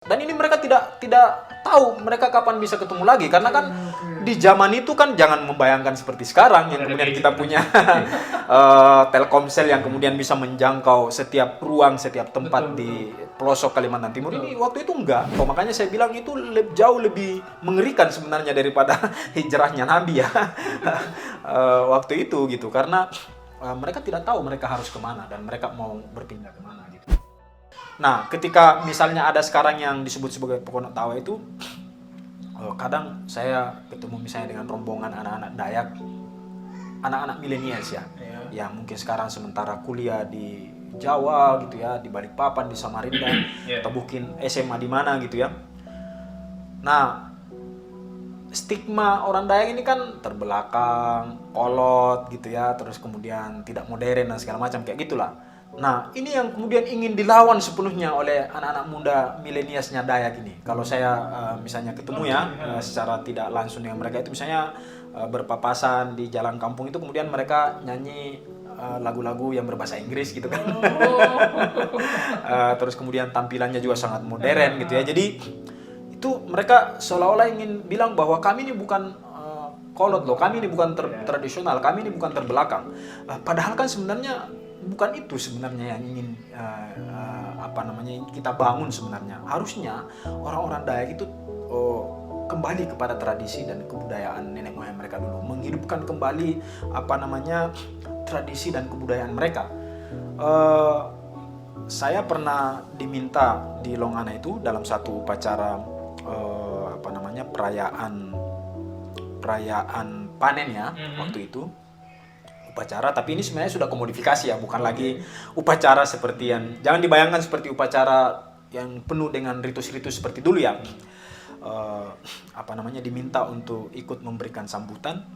Dan ini mereka tidak tahu mereka kapan bisa ketemu lagi, karena kan di zaman itu kan jangan membayangkan seperti sekarang yang kemudian kita punya Telkomsel yang kemudian bisa menjangkau setiap ruang, setiap tempat di pelosok Kalimantan Timur. Ini waktu itu enggak. Makanya saya bilang itu jauh lebih mengerikan sebenarnya daripada hijrahnya Nabi ya. Waktu itu gitu, karena mereka tidak tahu mereka harus kemana dan mereka mau berpindah kemana gitu. Nah, ketika misalnya ada sekarang yang disebut sebagai Pekonok Tawa itu, kadang saya ketemu misalnya dengan rombongan anak-anak Dayak, anak-anak milenials ya, yang mungkin sekarang sementara kuliah di Jawa gitu ya, di Balikpapan, di Samarinda, atau mungkin SMA di mana gitu ya. Nah, stigma orang Dayak ini kan terbelakang, kolot gitu ya, terus kemudian tidak modern dan segala macam kayak gitulah. Nah, ini yang kemudian ingin dilawan sepenuhnya oleh anak-anak muda milenialsnya Dayak ini. Kalau saya misalnya ketemu ya, secara tidak langsung dengan mereka itu misalnya berpapasan di jalan kampung itu, kemudian mereka nyanyi lagu-lagu yang berbahasa Inggris gitu kan. Terus kemudian tampilannya juga sangat modern gitu ya. Jadi itu mereka seolah-olah ingin bilang bahwa kami ini bukan kolot loh, kami ini bukan tradisional, kami ini bukan terbelakang. Padahal kan sebenarnya bukan itu sebenarnya yang ingin kita bangun sebenarnya. Harusnya orang-orang Dayak itu kembali kepada tradisi dan kebudayaan nenek moyang mereka dulu, menghidupkan kembali tradisi dan kebudayaan mereka. Saya pernah diminta di Longana itu dalam satu upacara perayaan panen ya, waktu itu upacara, tapi ini sebenarnya sudah komodifikasi ya, bukan lagi upacara seperti yang, jangan dibayangkan seperti upacara yang penuh dengan ritus-ritus seperti dulu ya. Diminta untuk ikut memberikan sambutan,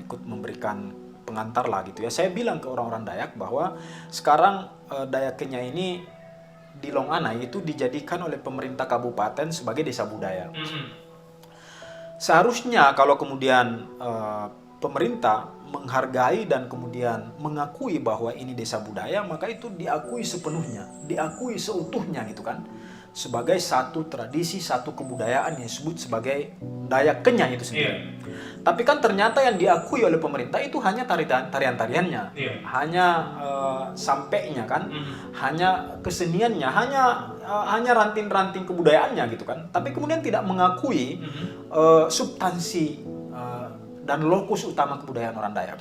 ikut memberikan pengantar lah gitu ya. Saya bilang ke orang-orang Dayak bahwa sekarang Dayak Kenya ini di Longana itu dijadikan oleh pemerintah kabupaten sebagai desa budaya. Seharusnya kalau kemudian pemerintah menghargai dan kemudian mengakui bahwa ini desa budaya, maka itu diakui sepenuhnya, diakui seutuhnya gitu kan, sebagai satu tradisi, satu kebudayaan yang disebut sebagai Dayak Kenya itu sendiri. Tapi kan ternyata yang diakui oleh pemerintah itu hanya tarian-tariannya, hanya sampainya kan, hanya keseniannya, hanya ranting-ranting kebudayaannya gitu kan. Tapi kemudian tidak mengakui substansi dan lokus utama kebudayaan orang Dayak.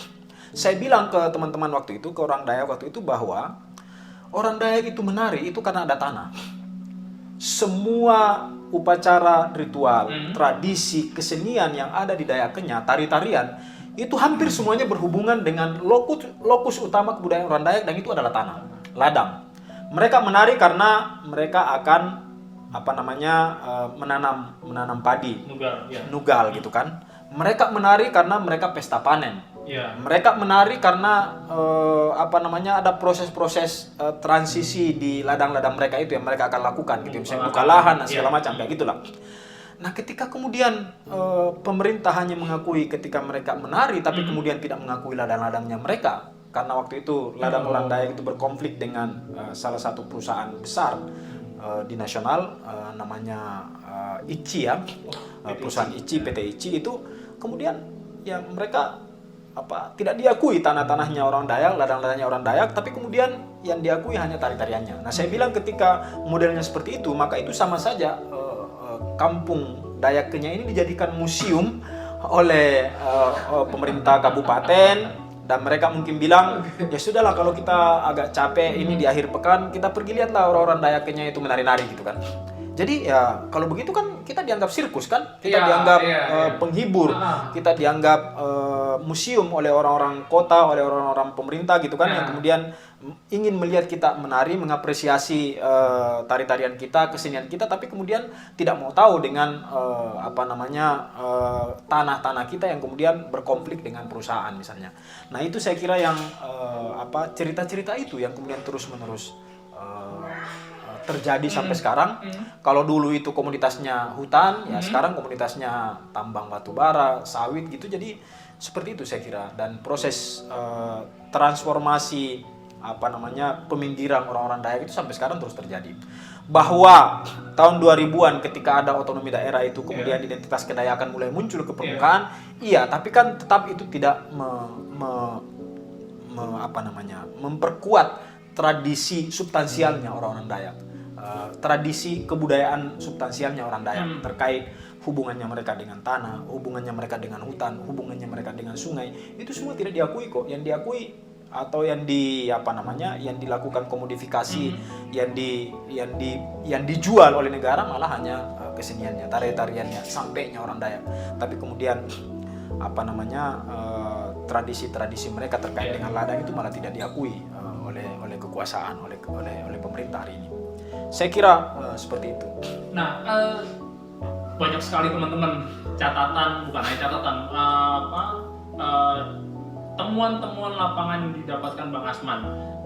Saya bilang ke teman-teman waktu itu, ke orang Dayak waktu itu, bahwa orang Dayak itu menari itu karena ada tanah. Semua upacara ritual, tradisi, kesenian yang ada di Dayak Kenya, tari-tarian, itu hampir semuanya berhubungan dengan lokus utama kebudayaan orang Dayak, dan itu adalah tanah, ladang. Mereka menari karena mereka akan menanam padi, nugal gitu kan. Mereka menari karena mereka pesta panen. Mereka menari karena ada proses-proses transisi di ladang-ladang mereka itu yang mereka akan lakukan gitu, misalnya buka lahan dan segala macam kayak gitulah. Nah, ketika kemudian pemerintah hanya mengakui ketika mereka menari, tapi kemudian tidak mengakui ladang-ladangnya mereka, karena waktu itu ladang orang Dayak itu berkonflik dengan salah satu perusahaan besar di nasional, namanya ICI ya, perusahaan ICI, PT ICI itu, kemudian ya mereka tidak diakui tanah-tanahnya orang Dayak, ladang-ladangnya orang Dayak, tapi kemudian yang diakui hanya tari-tariannya. Nah, saya bilang ketika modelnya seperti itu, maka itu sama saja kampung Dayak Kenya ini dijadikan museum oleh pemerintah kabupaten. Dan mereka mungkin bilang, ya sudahlah kalau kita agak capek ini di akhir pekan, kita pergi lihatlah orang-orang Dayak Kenya itu menari-nari gitu kan. Jadi ya kalau begitu kan kita dianggap sirkus kan, kita dianggap penghibur, kita dianggap museum oleh orang-orang kota, oleh orang-orang pemerintah gitu kan, yang kemudian ingin melihat kita menari, mengapresiasi tari-tarian kita, kesenian kita, tapi kemudian tidak mau tahu dengan tanah-tanah kita yang kemudian berkonflik dengan perusahaan misalnya. Nah, itu saya kira yang cerita-cerita itu yang kemudian terus-menerus terjadi sampai sekarang. Kalau dulu itu komunitasnya hutan, ya sekarang komunitasnya tambang batu bara, sawit gitu. Jadi seperti itu saya kira. Dan proses transformasi peminggiran orang-orang Dayak itu sampai sekarang terus terjadi. bahwa tahun 2000-an ketika ada otonomi daerah itu kemudian identitas kedayakan mulai muncul ke permukaan, iya, tapi kan tetap itu tidak memperkuat tradisi substansialnya orang-orang Dayak, tradisi kebudayaan substansialnya orang Dayak terkait hubungannya mereka dengan tanah, hubungannya mereka dengan hutan, hubungannya mereka dengan sungai, itu semua tidak diakui kok. Yang diakui atau yang dilakukan komodifikasi, yang dijual oleh negara malah hanya keseniannya, tarian-tariannya, sampainya orang Dayak. Tapi kemudian tradisi-tradisi mereka terkait dengan ladang itu malah tidak diakui oleh kekuasaan, oleh pemerintah hari ini. Saya kira seperti itu. Nah, banyak sekali teman-teman catatan, bukan hanya catatan, temuan-temuan lapangan yang didapatkan Bang Asman.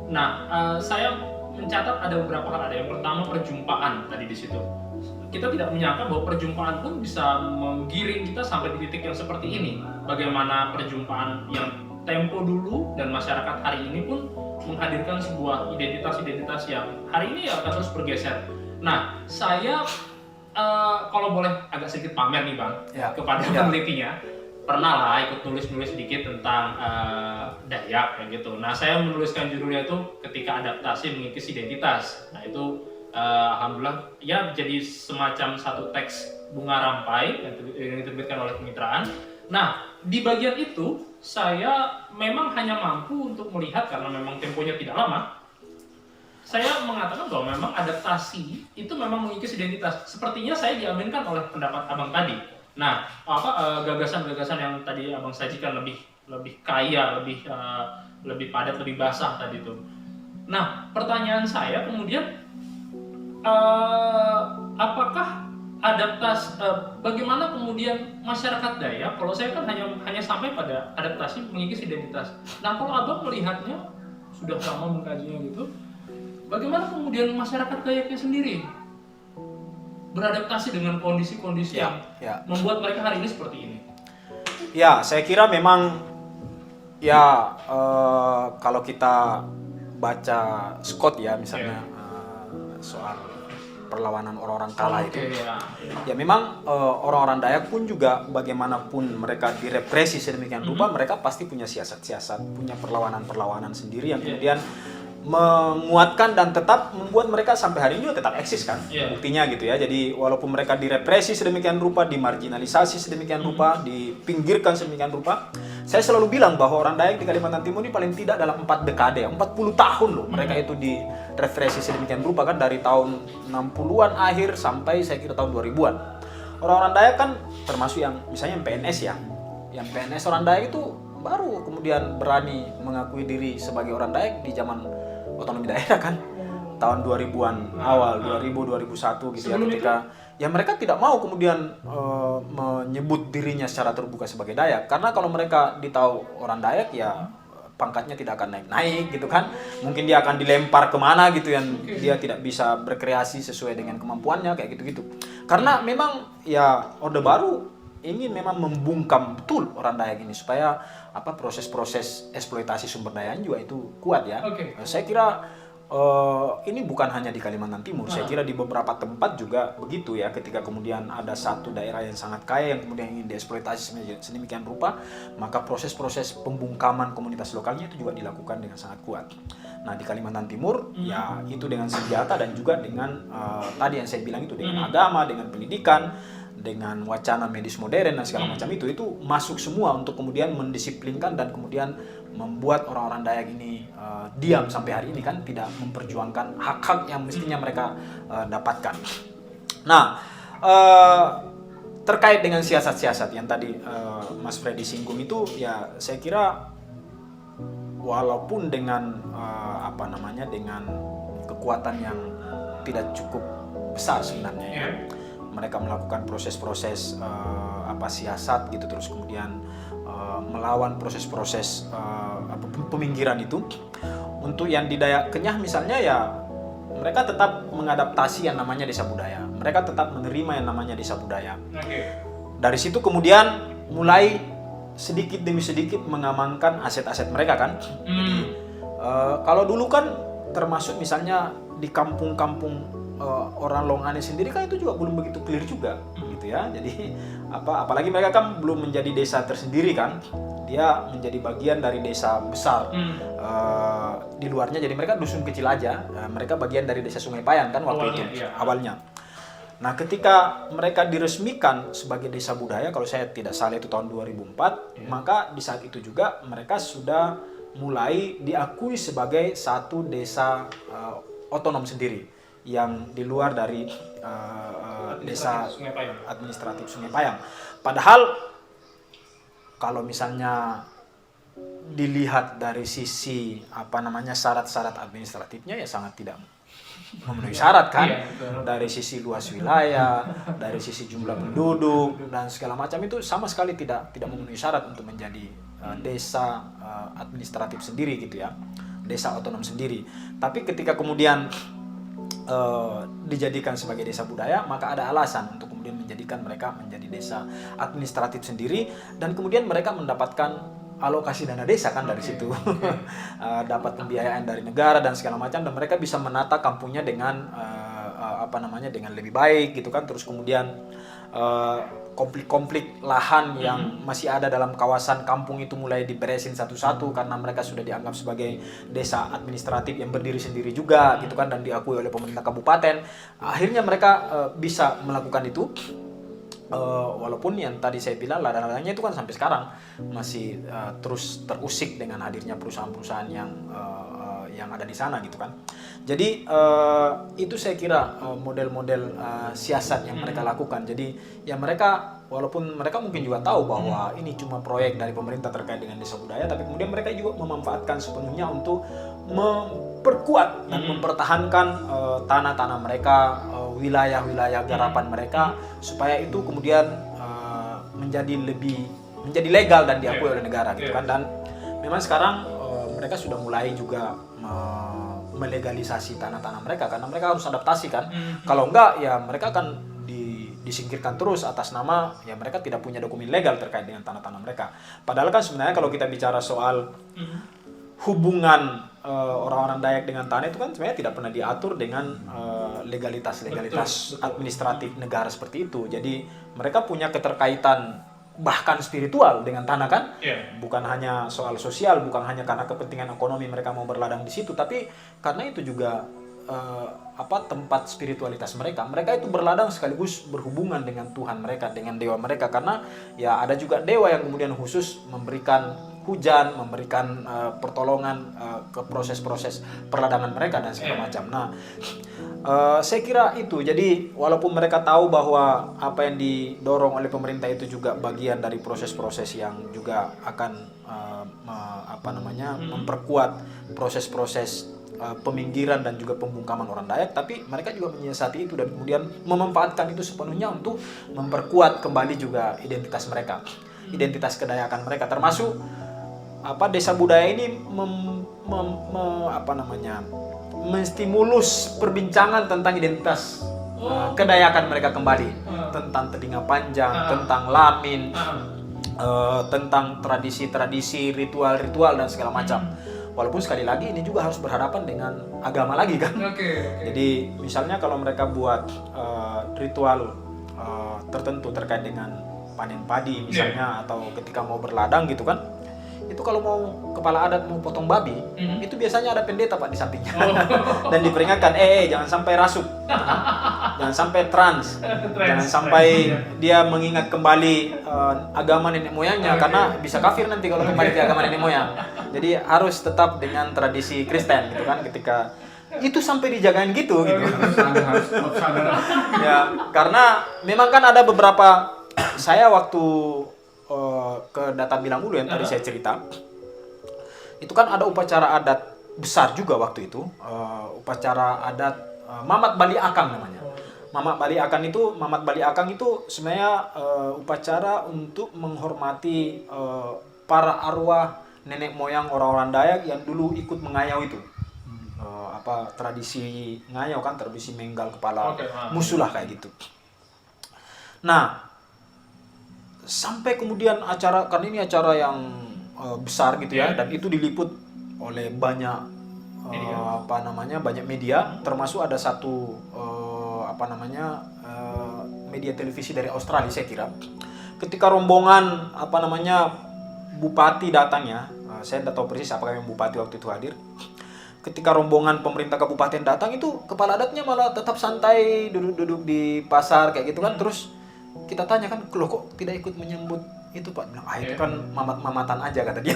Nah, saya mencatat ada beberapa hal. Ada yang pertama perjumpaan tadi di situ. Kita tidak menyangka bahwa perjumpaan pun bisa menggiring kita sampai di titik yang seperti ini. Bagaimana perjumpaan yang tempo dulu dan masyarakat hari ini pun menghadirkan sebuah identitas-identitas yang hari ini akan terus bergeser. Nah, saya kalau boleh agak sedikit pamer nih Bang, kepada penelitinya, pernah lah ikut nulis-nulis sedikit tentang Dayak kayak gitu. Nah, saya menuliskan judulnya itu ketika adaptasi mengikis identitas. Nah, itu alhamdulillah ya jadi semacam satu teks bunga rampai yang diterbitkan oleh kemitraan. Nah, di bagian itu saya memang hanya mampu untuk melihat karena memang temponya tidak lama. Saya mengatakan bahwa memang adaptasi itu memang mengikis identitas. Sepertinya saya diaminkan oleh pendapat Abang tadi. Nah, gagasan-gagasan yang tadi Abang sajikan lebih kaya, lebih padat, lebih basah tadi itu. Nah, pertanyaan saya kemudian apakah bagaimana kemudian masyarakat Dayak? Kalau saya kan hanya sampai pada adaptasi mengikis identitas. Nah, kalau Abang melihatnya sudah lama mengkajinya gitu, bagaimana kemudian masyarakat Dayaknya sendiri beradaptasi dengan kondisi-kondisi yang membuat mereka hari ini seperti ini? Ya, saya kira memang kalau kita baca Scott ya misalnya soal perlawanan orang-orang kala itu, ya memang orang-orang Dayak pun juga bagaimanapun mereka direpresi sedemikian rupa, mereka pasti punya siasat-siasat, punya perlawanan-perlawanan sendiri yang kemudian menguatkan dan tetap membuat mereka sampai hari ini tetap eksis kan, buktinya gitu ya. Jadi walaupun mereka direpresi sedemikian rupa, dimarginalisasi sedemikian rupa, dipinggirkan sedemikian rupa, saya selalu bilang bahwa orang Dayak di Kalimantan Timur ini paling tidak dalam 4 dekade, 40 tahun loh mereka itu direpresi sedemikian rupa kan, dari tahun 60-an akhir sampai saya kira tahun 2000-an. Orang-orang Dayak kan termasuk yang misalnya yang PNS ya, yang PNS orang Dayak itu baru kemudian berani mengakui diri sebagai orang Dayak di zaman otonomi daerah kan, tahun 2000-an awal, 2000-2001 gitu ya, ketika ya mereka tidak mau kemudian menyebut dirinya secara terbuka sebagai Dayak, karena kalau mereka ditahu orang Dayak ya pangkatnya tidak akan naik-naik gitu kan, mungkin dia akan dilempar kemana gitu yang dia tidak bisa berkreasi sesuai dengan kemampuannya kayak gitu-gitu. Karena memang ya Orde Baru ingin memang membungkam betul orang Dayak ini supaya proses-proses eksploitasi sumber daya juga itu kuat ya. Saya kira ini bukan hanya di Kalimantan Timur, saya kira di beberapa tempat juga begitu ya. Ketika kemudian ada satu daerah yang sangat kaya yang kemudian ingin dieksploitasi sedemikian rupa, maka proses-proses pembungkaman komunitas lokalnya itu juga dilakukan dengan sangat kuat. Nah, di Kalimantan Timur ya itu dengan senjata dan juga dengan tadi yang saya bilang itu dengan agama, dengan pendidikan, dengan wacana medis modern dan segala macam itu masuk semua untuk kemudian mendisiplinkan dan kemudian membuat orang-orang Dayak ini diam sampai hari ini kan, tidak memperjuangkan hak-hak yang mestinya mereka dapatkan. Nah, terkait dengan siasat-siasat yang tadi Mas Freddy singgung itu ya, saya kira walaupun dengan dengan kekuatan yang tidak cukup besar sebenarnya ya, mereka melakukan proses-proses siasat gitu, terus kemudian melawan proses-proses peminggiran itu. Untuk yang di Dayak Kenyah misalnya ya, mereka tetap mengadaptasi yang namanya desa budaya, mereka tetap menerima yang namanya desa budaya. Dari situ kemudian mulai sedikit demi sedikit mengamankan aset-aset mereka kan. Kalau dulu kan termasuk misalnya di kampung-kampung orang Longane sendiri kan itu juga belum begitu clear juga gitu ya. Jadi apalagi mereka kan belum menjadi desa tersendiri kan, dia menjadi bagian dari desa besar di luarnya. Jadi mereka dusun kecil aja, mereka bagian dari desa Sungai Payan kan waktu awalnya, itu awalnya. Nah ketika mereka diresmikan sebagai desa budaya, kalau saya tidak salah itu tahun 2004, maka di saat itu juga mereka sudah mulai diakui sebagai satu desa otonom sendiri yang di luar dari desa administratif Sungai Payang. Padahal kalau misalnya dilihat dari sisi syarat-syarat administratifnya ya sangat tidak memenuhi syarat kan, dari sisi luas wilayah, dari sisi jumlah penduduk dan segala macam itu sama sekali tidak memenuhi syarat untuk menjadi desa administratif sendiri gitu ya, desa otonom sendiri. Tapi ketika kemudian dijadikan sebagai desa budaya, maka ada alasan untuk kemudian menjadikan mereka menjadi desa administratif sendiri, dan kemudian mereka mendapatkan alokasi dana desa kan dari situ. Dapat pembiayaan dari negara dan segala macam, dan mereka bisa menata kampungnya dengan dengan lebih baik gitu kan. Terus kemudian konflik-konflik lahan yang masih ada dalam kawasan kampung itu mulai diberesin satu-satu karena mereka sudah dianggap sebagai desa administratif yang berdiri sendiri juga gitu kan, dan diakui oleh pemerintah kabupaten. Akhirnya mereka bisa melakukan itu. Walaupun yang tadi saya bilang ladang-ladangnya itu kan sampai sekarang masih terus terusik dengan hadirnya perusahaan-perusahaan yang ada di sana gitu kan. Jadi itu saya kira model-model siasat yang mereka lakukan. Jadi ya mereka, walaupun mereka mungkin juga tahu bahwa ini cuma proyek dari pemerintah terkait dengan desa budaya, tapi kemudian mereka juga memanfaatkan sepenuhnya untuk memperkuat dan mempertahankan tanah-tanah mereka, wilayah-wilayah garapan mereka, supaya itu kemudian menjadi legal dan diakui oleh negara gitu kan. Dan memang sekarang mereka sudah mulai juga melegalisasi tanah-tanah mereka karena mereka harus adaptasi kan. Kalau enggak ya mereka akan disingkirkan terus atas nama ya mereka tidak punya dokumen legal terkait dengan tanah-tanah mereka. Padahal kan sebenarnya kalau kita bicara soal hubungan orang-orang Dayak dengan tanah itu kan sebenarnya tidak pernah diatur dengan legalitas administratif negara seperti itu. Jadi mereka punya keterkaitan bahkan spiritual dengan tanah kan, bukan hanya soal sosial, bukan hanya karena kepentingan ekonomi mereka mau berladang di situ, tapi karena itu juga tempat spiritualitas mereka. Mereka itu berladang sekaligus berhubungan dengan Tuhan mereka, dengan dewa mereka, karena ya ada juga dewa yang kemudian khusus memberikan hujan, memberikan pertolongan ke proses-proses perladangan mereka dan segala macam. Nah, saya kira itu. Jadi walaupun mereka tahu bahwa apa yang didorong oleh pemerintah itu juga bagian dari proses-proses yang juga akan memperkuat proses-proses peminggiran dan juga pembungkaman orang Dayak, tapi mereka juga menyiasati itu dan kemudian memanfaatkan itu sepenuhnya untuk memperkuat kembali juga identitas mereka, identitas kedayakan mereka, termasuk desa budaya ini menstimulus perbincangan tentang identitas kedayakan mereka kembali, tentang telinga panjang, tentang lamin, tentang tradisi-tradisi, ritual-ritual dan segala macam. Walaupun sekali lagi ini juga harus berhadapan dengan agama lagi kan. Jadi misalnya kalau mereka buat ritual tertentu terkait dengan panen padi misalnya, atau ketika mau berladang gitu kan, itu kalau mau kepala adat mau potong babi, itu biasanya ada pendeta Pak di sampingnya. Dan diperingatkan, jangan sampai rasuk, jangan sampai trans, jangan sampai dia mengingat kembali agama nenek moyangnya, karena bisa kafir nanti kalau kembali ke agama nenek moyang. Jadi harus tetap dengan tradisi Kristen gitu kan, ketika itu sampai dijagain gitu. Ya, karena memang kan ada beberapa, saya waktu ke Data Bilang Ulu yang tadi saya cerita, itu kan ada upacara adat besar juga waktu itu, upacara adat Mamat Bali Akang namanya. Mamat Bali Akang itu sebenarnya upacara untuk menghormati para arwah nenek moyang orang-orang Dayak yang dulu ikut mengayau itu. Tradisi ngayau kan, tradisi menggal kepala musuh lah kayak gitu. Nah, sampai kemudian acara, karena ini acara yang besar gitu ya, dan itu diliput oleh banyak banyak media, termasuk ada satu media televisi dari Australia saya kira. Ketika rombongan bupati datang ya, saya tidak tahu persis apakah yang bupati waktu itu hadir. Ketika rombongan pemerintah kabupaten datang itu kepala adatnya malah tetap santai duduk-duduk di pasar kayak gitu kan. Terus kita tanya kan, loh kok tidak ikut menyambut itu Pak? Bilang, itu kan mamat-mamatan aja kata dia.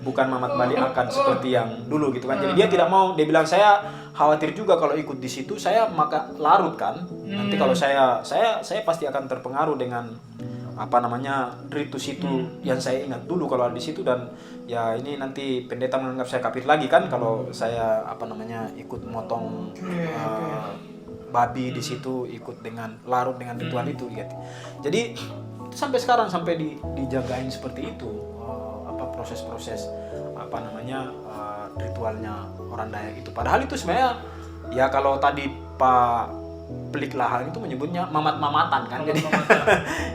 Bukan mamat balik akan seperti yang dulu gitu kan. Jadi dia tidak mau, dia bilang saya khawatir juga kalau ikut di situ saya maka larut kan. Nanti kalau saya pasti akan terpengaruh dengan ritus itu yang saya ingat dulu kalau ada di situ, dan ya ini nanti pendeta menganggap saya kafir lagi kan kalau saya ikut motong babi di situ, ikut dengan larut dengan ritual itu gitu. Jadi sampai sekarang sampai dijagain seperti itu proses-proses ritualnya orang Dayak itu. Padahal itu sebenarnya ya kalau tadi Pak Pelik Lahan itu menyebutnya mamat-mamatan kan. Jadi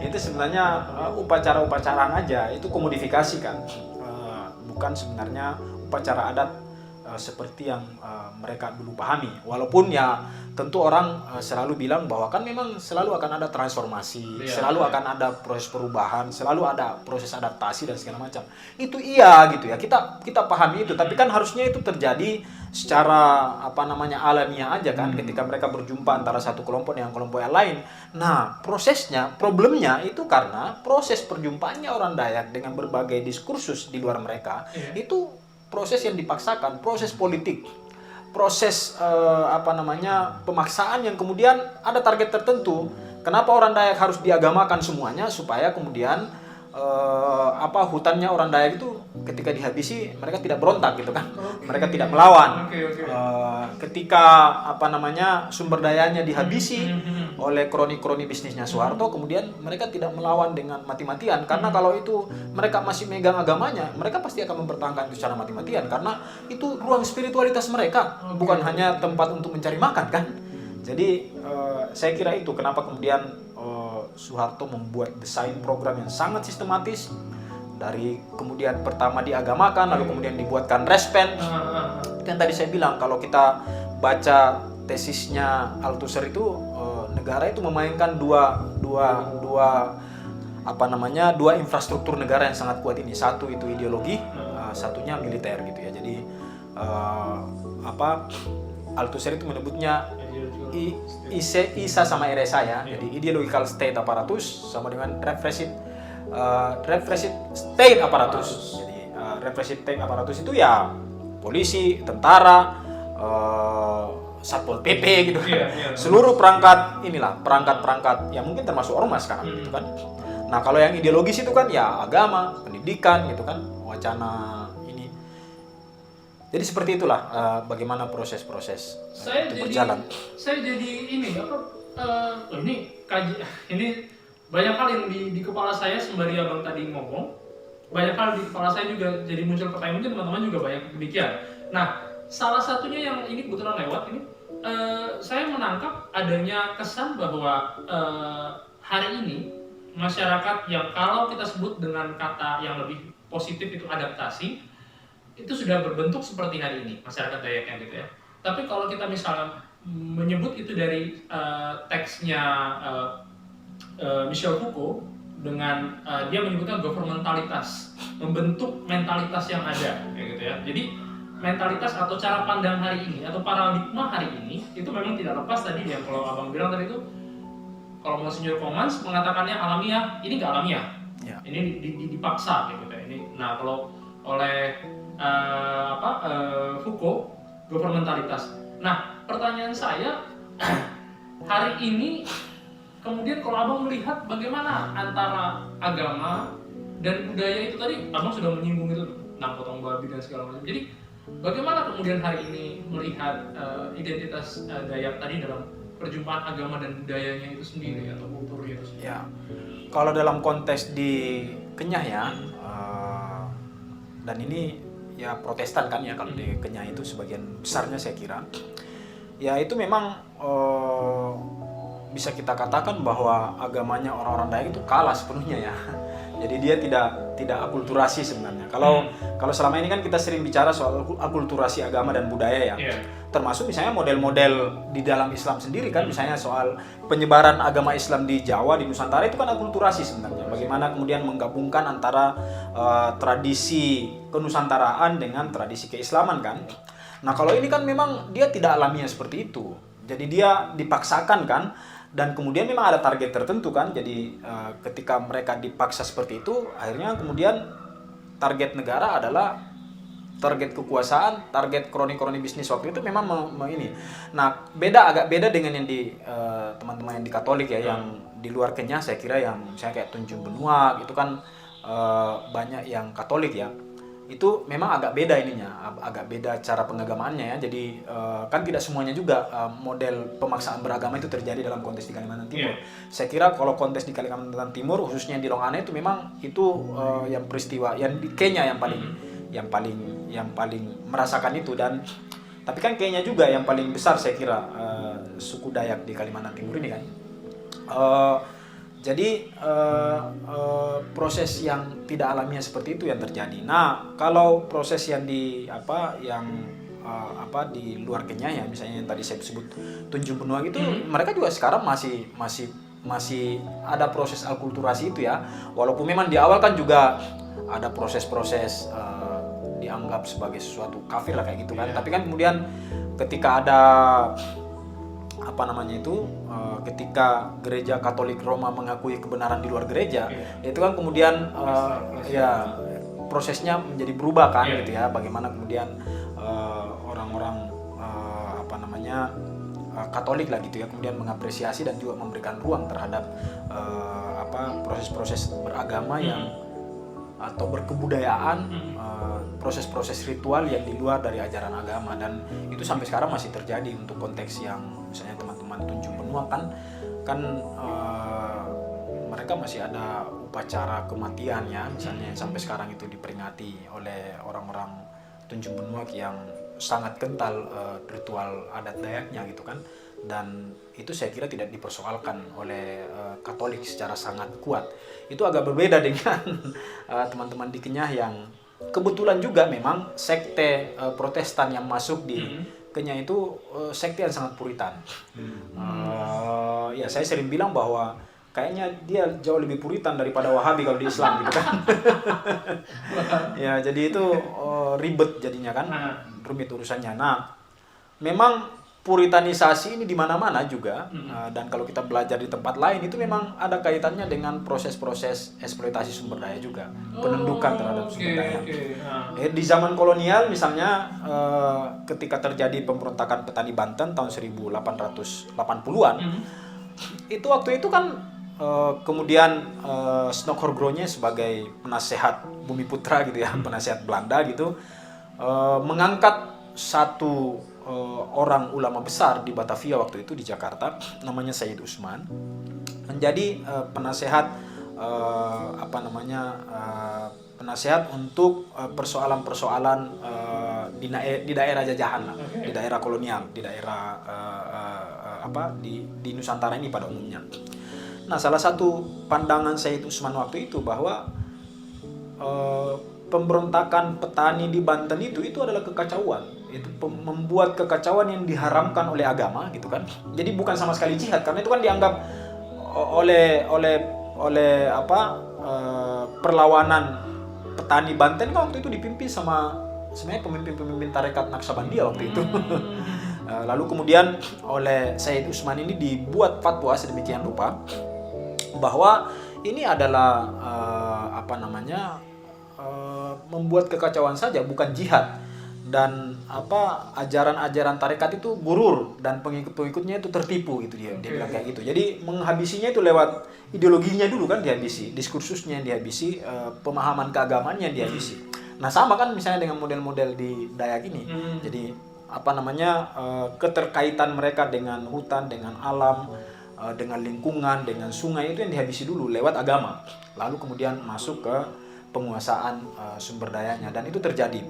itu sebenarnya upacara-upacaraan aja, itu komodifikasi kan. Bukan sebenarnya upacara adat seperti yang mereka dulu pahami. Walaupun ya tentu orang selalu bilang bahwa kan memang selalu akan ada transformasi, selalu akan ada proses perubahan, selalu ada proses adaptasi dan segala macam. Itu iya gitu ya. Kita pahami itu, tapi kan harusnya itu terjadi secara alamiah aja kan, ketika mereka berjumpa antara satu kelompok dengan kelompok yang lain. Nah, problemnya itu karena proses perjumpaannya orang Dayak dengan berbagai diskursus di luar mereka itu proses yang dipaksakan, proses politik, proses pemaksaan yang kemudian ada target tertentu. Kenapa orang Dayak harus diagamakan semuanya supaya kemudian hutannya orang Dayak itu ketika dihabisi mereka tidak berontak gitu kan, mereka tidak melawan. Ketika sumber dayanya dihabisi oleh kroni-kroni bisnisnya Soeharto, kemudian mereka tidak melawan dengan mati-matian, karena kalau itu mereka masih megang agamanya, mereka pasti akan mempertahankan itu secara mati-matian, karena itu ruang spiritualitas mereka, bukan hanya tempat untuk mencari makan kan. Jadi saya kira itu kenapa kemudian Soeharto membuat desain program yang sangat sistematis, dari kemudian pertama diagamakan, lalu kemudian dibuatkan respen. Yang tadi saya bilang, kalau kita baca tesisnya Althusser itu, negara itu memainkan dua infrastruktur negara yang sangat kuat ini. Satu itu ideologi, satunya militer gitu ya. Jadi Althusser itu menyebutnya ISA sama RSA ya. Jadi ideological state apparatus sama dengan repressive state apparatus. Jadi repressive state apparatus itu ya polisi, tentara, Satpol PP gitu kan. Seluruh perangkat yang mungkin termasuk ormas sekarang gitu kan. Nah, kalau yang ideologis itu kan ya agama, pendidikan gitu kan, wacana ini. Jadi seperti itulah bagaimana proses-proses itu berjalan. Saya jadi ini banyak hal yang di kepala saya sembari abang tadi ngomong. Banyak hal di kepala saya juga jadi muncul pertanyaan, mungkin teman-teman juga banyak demikian. Nah, salah satunya yang ini kebetulan lewat ini, saya menangkap adanya kesan bahwa hari ini masyarakat yang kalau kita sebut dengan kata yang lebih positif itu adaptasi, itu sudah berbentuk seperti hari ini masyarakat Dayaknya gitu ya. Tapi kalau kita misalnya menyebut itu dari teksnya Michel Foucault, dengan dia menyebutkan governmentalitas, membentuk mentalitas yang ada kayak gitu ya. Jadi mentalitas atau cara pandang hari ini atau paradigma hari ini itu memang tidak lepas tadi yang kalau abang bilang tadi itu, kalau Monsignor Komans mengatakannya alamiah, ini nggak alamiah, ini dipaksa gitu ya. Ini, nah kalau oleh Foucault governmentalitas. Nah, pertanyaan saya hari ini kemudian kalau abang melihat bagaimana antara agama dan budaya itu tadi, abang sudah menyinggung itu tentang potong babi dan segala macam. Jadi bagaimana kemudian hari ini melihat identitas Dayak tadi dalam perjumpaan agama dan budayanya itu sendiri atau kulturnya itu sendiri? Ya, kalau dalam konteks di Kenyah ya, dan ini ya Protestan kan ya, kalau di Kenyah itu sebagian besarnya saya kira, ya itu memang bisa kita katakan bahwa agamanya orang-orang Dayak itu kalah sepenuhnya ya. Jadi dia tidak akulturasi sebenarnya. Kalau selama ini kan kita sering bicara soal akulturasi agama dan budaya ya. Termasuk misalnya model-model di dalam Islam sendiri kan, misalnya soal penyebaran agama Islam di Jawa, di Nusantara itu kan akulturasi sebenarnya. Bagaimana kemudian menggabungkan antara tradisi kenusantaraan dengan tradisi keislaman kan. Nah kalau ini kan memang dia tidak alamiah seperti itu. Jadi dia dipaksakan kan, dan kemudian memang ada target tertentu kan. Jadi ketika mereka dipaksa seperti itu, akhirnya kemudian target negara adalah target kekuasaan, target kroni-kroni bisnis waktu itu memang ini. Nah, agak beda dengan yang di teman-teman yang di Katolik ya, yang di luar Kenya saya kira yang misalnya kayak Tunjung Benua itu kan banyak yang Katolik ya. Itu memang agak beda ininya, agak beda cara pengagamaannya ya. Jadi kan tidak semuanya juga model pemaksaan beragama itu terjadi dalam konteks di Kalimantan Timur. Saya kira kalau konteks di Kalimantan Timur khususnya di Longane itu memang itu yang peristiwa yang di Kenya yang paling merasakan itu. Dan tapi kan Kenya juga yang paling besar saya kira suku Dayak di Kalimantan Timur ini kan. Jadi proses yang tidak alamiah seperti itu yang terjadi. Nah, kalau proses yang di luar Kenya ya, misalnya yang tadi saya sebut Tunjung Benua itu, mereka juga sekarang masih ada proses akulturasi itu ya. Walaupun memang di awal kan juga ada proses-proses dianggap sebagai sesuatu kafir lah kayak gitu kan. Tapi kan kemudian ketika ada ketika gereja Katolik Roma mengakui kebenaran di luar gereja, itu kan kemudian prosesnya menjadi berubah kan gitu ya. Bagaimana kemudian orang-orang Katolik lah gitu ya kemudian mengapresiasi dan juga memberikan ruang terhadap proses-proses beragama yang atau berkebudayaan, proses-proses ritual yang di luar dari ajaran agama. Dan itu sampai sekarang masih terjadi untuk konteks yang misalnya teman-teman Tunjung Benua kan mereka masih ada upacara kematian ya, misalnya sampai sekarang itu diperingati oleh orang-orang Tunjung Benua yang sangat kental ritual adat Dayaknya gitu kan. Dan itu saya kira tidak dipersoalkan oleh Katolik secara sangat kuat. Itu agak berbeda dengan teman-teman di Kenyah yang kebetulan juga memang sekte Protestan yang masuk di Kenyah itu sekte yang sangat puritan. Ya saya sering bilang bahwa kayaknya dia jauh lebih puritan daripada Wahabi kalau di Islam gitu kan. Ya jadi itu ribet jadinya kan, rumit urusannya. Nah, memang puritanisasi ini di mana-mana juga, dan kalau kita belajar di tempat lain itu memang ada kaitannya dengan proses-proses eksploitasi sumber daya juga, penundukan terhadap sumber daya. Di zaman kolonial misalnya ketika terjadi pemberontakan petani Banten tahun 1880-an, itu waktu itu kan kemudian Snokhorgronya sebagai penasehat Bumiputra gitu ya, penasehat Belanda gitu, mengangkat satu orang ulama besar di Batavia waktu itu di Jakarta namanya Sayyid Usman menjadi penasehat penasehat untuk persoalan-persoalan di daerah jajahan lah, di daerah kolonial, di daerah di Nusantara ini pada umumnya. Nah, salah satu pandangan Sayyid Usman waktu itu bahwa pemberontakan petani di Banten itu adalah kekacauan. Itu membuat kekacauan yang diharamkan oleh agama gitu kan. Jadi bukan sama sekali jihad, karena itu kan dianggap oleh perlawanan petani Banten kan waktu itu dipimpin sama sebenarnya pemimpin tarekat Naksabandia waktu itu. Lalu kemudian oleh Sayyid Usman ini dibuat fatwa sedemikian rupa bahwa ini adalah membuat kekacauan saja, bukan jihad. Dan ajaran-ajaran tarekat itu gurur dan pengikut-pengikutnya itu tertipu gitu dia bilang kayak gitu. Jadi menghabisinya itu lewat ideologinya dulu kan dihabisi, diskursusnya dihabisi, pemahaman keagamaannya dihabisi. Nah sama kan misalnya dengan model-model di Dayak ini. Jadi keterkaitan mereka dengan hutan, dengan alam, dengan lingkungan, dengan sungai itu yang dihabisi dulu lewat agama. Lalu kemudian masuk ke penguasaan sumber dayanya, dan itu terjadi.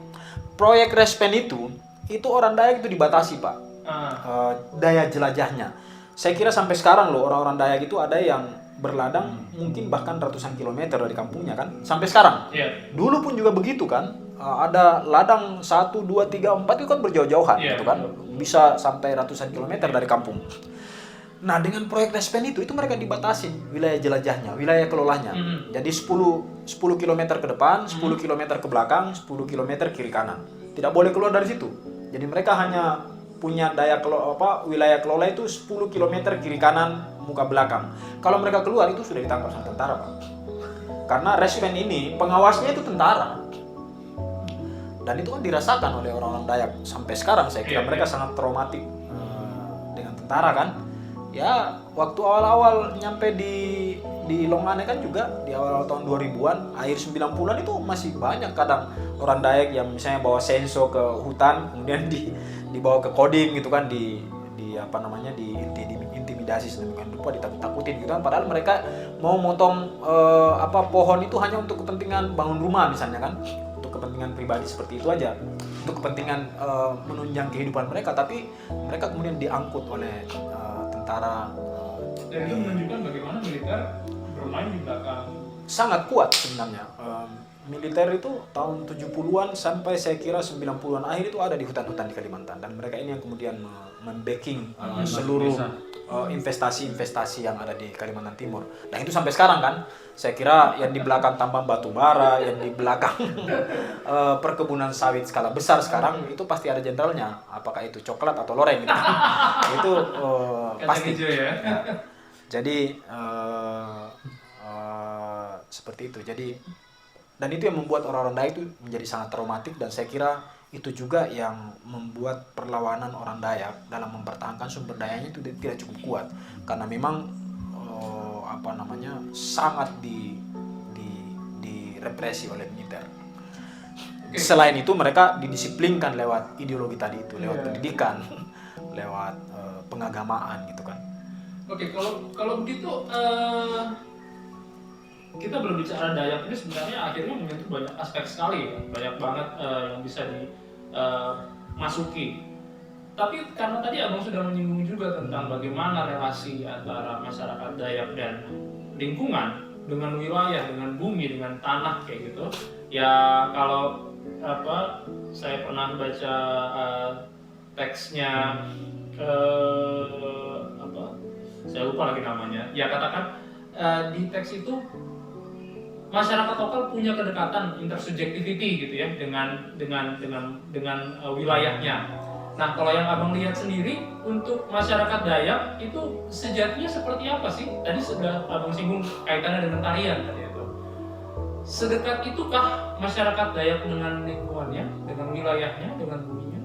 Proyek Respen itu orang Dayak itu dibatasi Pak, daya jelajahnya. saya kira sampai sekarang loh orang-orang Dayak itu ada yang berladang mungkin bahkan ratusan kilometer dari kampungnya kan, sampai sekarang. Dulu pun juga begitu kan, ada ladang 1, 2, 3, 4 itu kan berjauh-jauhan gitu kan, bisa sampai ratusan kilometer dari kampung. Nah dengan proyek Respen itu mereka dibatasi wilayah jelajahnya, wilayah kelolanya. Jadi 10 km ke depan, 10 km ke belakang, 10 km kiri kanan. Tidak boleh keluar dari situ. Jadi mereka hanya punya wilayah kelola itu 10 km kiri kanan muka belakang. Kalau mereka keluar itu sudah ditangkap sama tentara, Pak. Karena Respen ini pengawasnya itu tentara. Dan itu kan dirasakan oleh orang-orang Dayak sampai sekarang. Saya kira mereka sangat traumatik dengan tentara kan. Ya, waktu awal-awal nyampe di Longane kan juga di awal tahun 2000-an, akhir 90-an itu masih banyak kadang orang Dayak yang misalnya bawa senso ke hutan, kemudian dibawa ke kodim gitu kan, diintimidasi sedemikian rupa, ditakut-takutin gitu kan, padahal mereka mau motong pohon itu hanya untuk kepentingan bangun rumah misalnya kan, untuk kepentingan pribadi seperti itu aja, untuk kepentingan menunjang kehidupan mereka, tapi mereka kemudian diangkut oleh tentara. Dan itu menunjukkan bagaimana militer bermain di belakang. Sangat kuat sebenarnya. Militer itu tahun 70-an sampai saya kira 90-an akhir itu ada di hutan-hutan di Kalimantan, dan mereka ini yang kemudian membacking seluruh investasi-investasi yang ada di Kalimantan Timur. Nah itu sampai sekarang kan, saya kira yang di belakang tambang batu bara, yang di belakang perkebunan sawit skala besar sekarang itu pasti ada jenderalnya. Apakah itu coklat atau loreng gitu. Itu pasti. Ya. Jadi seperti itu. Dan itu yang membuat orang-orang Dayak itu menjadi sangat traumatik, dan saya kira itu juga yang membuat perlawanan orang Dayak dalam mempertahankan sumber dayanya itu tidak cukup kuat, karena memang sangat direpresi oleh militer. Selain itu mereka didisiplinkan lewat ideologi tadi itu, lewat pendidikan, lewat pengagamaan gitu kan. Oke, kalau begitu kita belum bicara Dayak ini sebenarnya akhirnya menyentuh banyak aspek sekali, banyak banget yang bisa dimasuki. Tapi karena tadi Abang sudah menyinggung juga tentang bagaimana relasi antara masyarakat Dayak dan lingkungan, dengan wilayah, dengan bumi, dengan tanah kayak gitu. Ya kalau saya pernah baca teksnya saya lupa lagi namanya. Ya katakan di teks itu masyarakat lokal punya kedekatan intersubjectivity gitu ya dengan wilayahnya. Nah kalau yang Abang lihat sendiri untuk masyarakat Dayak itu sejatinya seperti apa sih? Tadi sudah Abang singgung kaitannya dengan tarian tadi itu. Sedekat itukah masyarakat Dayak dengan lingkungannya, dengan wilayahnya, dengan buminya?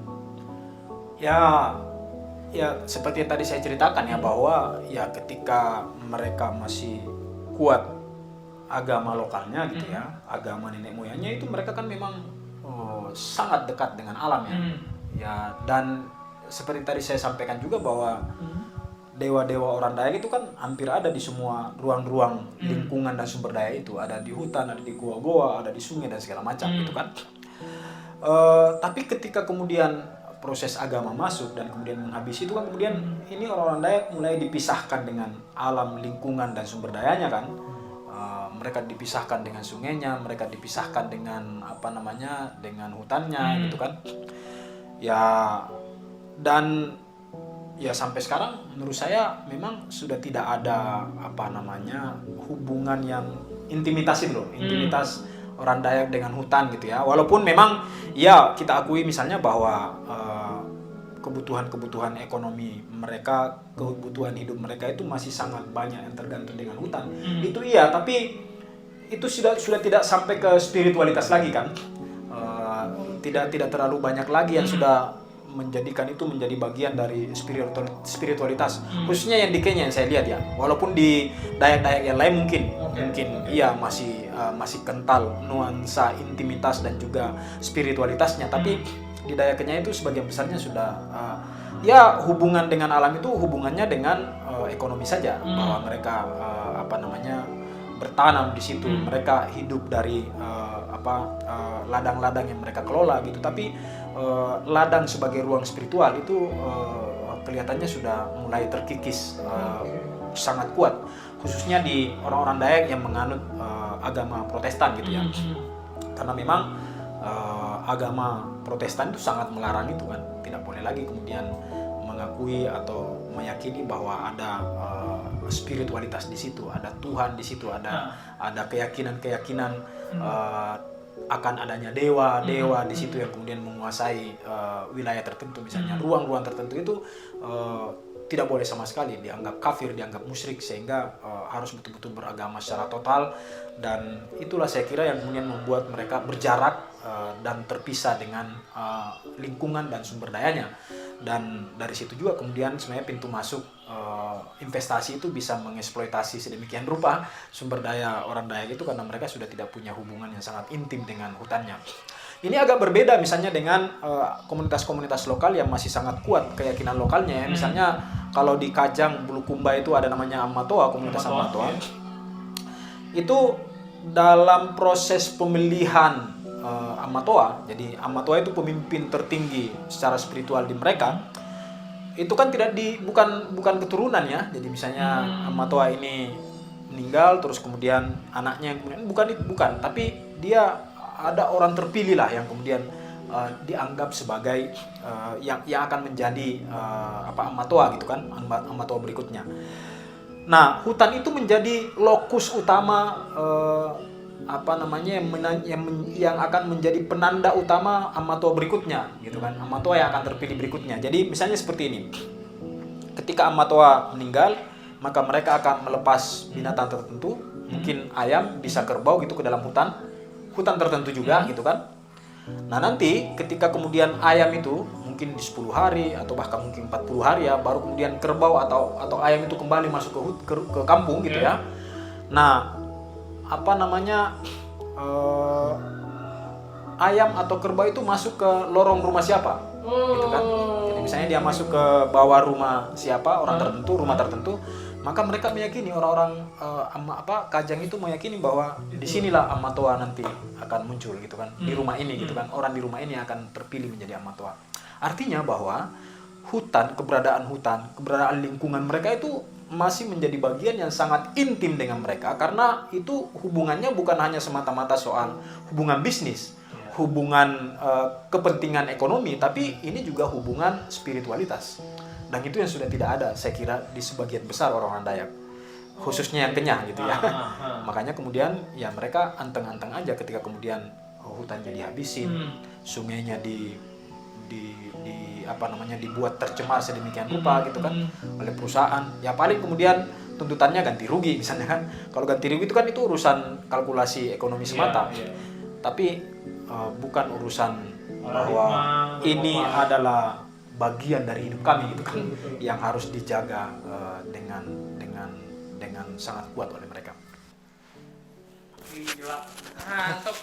Ya seperti yang tadi saya ceritakan ya, bahwa ya ketika mereka masih kuat agama lokalnya gitu ya, agama nenek moyangnya itu, mereka kan memang sangat dekat dengan alam ya. Ya, dan seperti tadi saya sampaikan juga bahwa dewa-dewa orang Dayak itu kan hampir ada di semua ruang-ruang lingkungan dan sumber daya itu, ada di hutan, ada di goa-goa, ada di sungai dan segala macam gitu kan. Tapi ketika kemudian proses agama masuk dan kemudian menghabisi itu kan, kemudian ini orang-orang Dayak mulai dipisahkan dengan alam, lingkungan dan sumber dayanya kan. Mereka dipisahkan dengan sungainya, mereka dipisahkan dengan dengan hutannya gitu kan. Ya, dan ya sampai sekarang menurut saya memang sudah tidak ada hubungan yang intimitas orang Dayak dengan hutan gitu ya. Walaupun memang ya kita akui misalnya bahwa kebutuhan ekonomi mereka, kebutuhan hidup mereka itu masih sangat banyak yang tergantung dengan hutan. Itu iya, tapi itu sudah tidak sampai ke spiritualitas lagi kan. Tidak terlalu banyak lagi yang sudah menjadikan itu menjadi bagian dari spiritualitas. Khususnya yang di Kenya yang saya lihat ya. Walaupun di Dayak-Dayak yang lain mungkin iya masih kental nuansa intimitas dan juga spiritualitasnya, tapi di Dayak Kenya itu sebagian besarnya sudah ya hubungan dengan alam itu hubungannya dengan ekonomi saja, bahwa mereka bertanam di situ, mereka hidup dari ladang-ladang yang mereka kelola gitu. Tapi ladang sebagai ruang spiritual itu kelihatannya sudah mulai terkikis sangat kuat, khususnya di orang-orang Dayak yang menganut agama Protestan gitu ya. Karena memang agama Protestan itu sangat melarang itu kan, tidak boleh lagi kemudian mengakui atau meyakini bahwa ada spiritualitas di situ, ada Tuhan di situ, ada keyakinan-keyakinan akan adanya dewa di situ yang kemudian menguasai wilayah tertentu, misalnya ruang-ruang tertentu itu tidak boleh sama sekali, dianggap kafir, dianggap musyrik, sehingga harus betul-betul beragama secara total. Dan itulah saya kira yang kemudian membuat mereka berjarak dan terpisah dengan lingkungan dan sumber dayanya. Dan dari situ juga kemudian sebenarnya pintu masuk investasi itu bisa mengeksploitasi sedemikian rupa sumber daya orang Dayak itu, karena mereka sudah tidak punya hubungan yang sangat intim dengan hutannya. Ini agak berbeda misalnya dengan komunitas-komunitas lokal yang masih sangat kuat keyakinan lokalnya ya. Misalnya kalau di Kajang Bulukumba itu ada namanya Amatoa, komunitas Amatoa. Itu dalam proses pemilihan Amatoa, jadi Amatoa itu pemimpin tertinggi secara spiritual di mereka. Itu kan bukan keturunan ya. Jadi misalnya Amatoa ini meninggal, terus kemudian anaknya yang kemudian bukan, tapi dia ada orang terpilih lah yang kemudian dianggap sebagai yang akan menjadi Amatoa gitu kan, Amatoa berikutnya. Nah, hutan itu menjadi lokus utama yang akan menjadi penanda utama Amatoa berikutnya gitu kan, Amatoa yang akan terpilih berikutnya. Jadi misalnya seperti ini, ketika Amatoa meninggal, maka mereka akan melepas binatang tertentu, mungkin ayam, bisa kerbau gitu ke dalam hutan tertentu juga gitu kan. Nah nanti ketika kemudian ayam itu mungkin di 10 hari atau bahkan mungkin 40 hari ya, baru kemudian kerbau atau ayam itu kembali masuk ke kampung gitu ya. Nah ayam atau kerbau itu masuk ke lorong rumah siapa gitu kan. Jadi misalnya dia masuk ke bawah rumah siapa, orang tertentu, rumah tertentu, maka mereka meyakini, orang-orang Kajang itu meyakini bahwa disinilah Amatoa nanti akan muncul gitu kan, di rumah ini gitu kan, orang di rumah ini akan terpilih menjadi Amatoa. Artinya bahwa keberadaan lingkungan mereka itu masih menjadi bagian yang sangat intim dengan mereka, karena itu hubungannya bukan hanya semata-mata soal hubungan bisnis, hubungan kepentingan ekonomi, tapi ini juga hubungan spiritualitas. Dan itu yang sudah tidak ada, saya kira, di sebagian besar orang-orang Dayak, khususnya yang Kenyah gitu ya. Makanya kemudian ya mereka anteng-anteng aja ketika kemudian hutannya dihabisin, sungainya dibuat tercemar sedemikian rupa gitu kan oleh perusahaan. Ya paling kemudian tuntutannya ganti rugi misalnya kan. Kalau ganti rugi itu kan itu urusan kalkulasi ekonomi semata. Tapi bukan urusan bahwa ini adalah bagian dari hidup kami gitu kan, yang harus dijaga dengan sangat kuat oleh mereka. Gila, mantap.